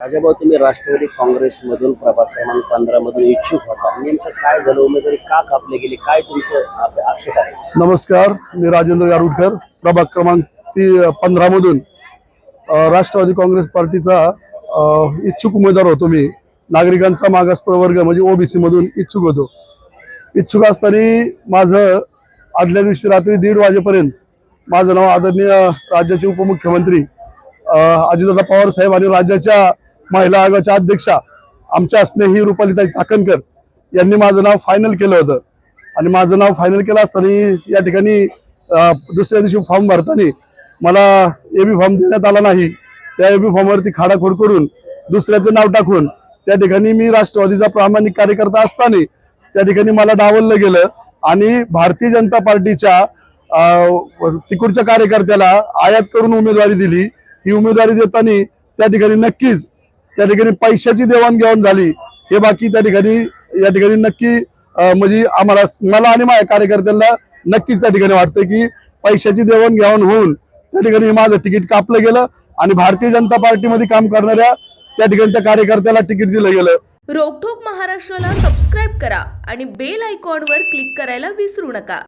राजाभाऊ, तुम्ही राष्ट्रवादी काँग्रेसमधून प्रभाग क्रमांक 15 मधून इच्छुक होता. नेमकं काय झालं? उमेदवारी का कापली गेली? काय तुमचं आक्षेप आहे? नमस्कार, मी राजेंद्र गारुडकर, प्रभाग क्रमांक 15 मधून राष्ट्रवादी काँग्रेस पार्टीचा इच्छुक उमेदवार होतो. मी नागरिकांचा मागास प्रवर्ग म्हणजे ओबीसी मधून इच्छुक होतो. इच्छुक असताना माझं आदल्या दिवशी रात्री 1:30 वाजेपर्यंत माझं नाव आदरणीय राज्याचे उपमुख्यमंत्री अजितदादा पवार साहेब आणि राज्याच्या महिला आयोगाच्या अध्यक्षा आमच्या स्नेही रुपालीताई चाकणकर यांनी माझं नाव फायनल केलं होतं. आणि माझं नाव फायनल केलं असताना या ठिकाणी दुसऱ्या दिवशी फॉर्म भरताना मला एबी फॉर्म देण्यात आला नाही. त्या एबी फॉर्मवरती खाडाखोड करून दुसऱ्याचं नाव टाकून त्या ठिकाणी मी राष्ट्रवादीचा प्रामाणिक कार्यकर्ता असताना त्या ठिकाणी मला डावललं गेलं आणि भारतीय जनता पार्टीच्या तिकडच्या कार्यकर्त्याला आयात करून उमेदवारी दिली. ही उमेदवारी देताना त्या ठिकाणी नक्कीच त्या ठिकाणी पैशाची देवाणघेवाण झाली हे बाकी त्या ठिकाणी नक्की म्हणजे मला आणि माझ्या कार्यकर्त्यांना नक्कीच त्या ठिकाणी वाटतं की पैशाची देवाणघेवाण होऊन त्या ठिकाणी माझं तिकीट कापलं गेलं आणि भारतीय जनता पार्टीमध्ये काम करणाऱ्या त्या ठिकाणी त्या कार्यकर्त्याला तिकीट दिलं गेलं. रोकठोक महाराष्ट्राला सबस्क्राईब करा आणि बेल आयकॉनवर क्लिक करायला विसरू नका.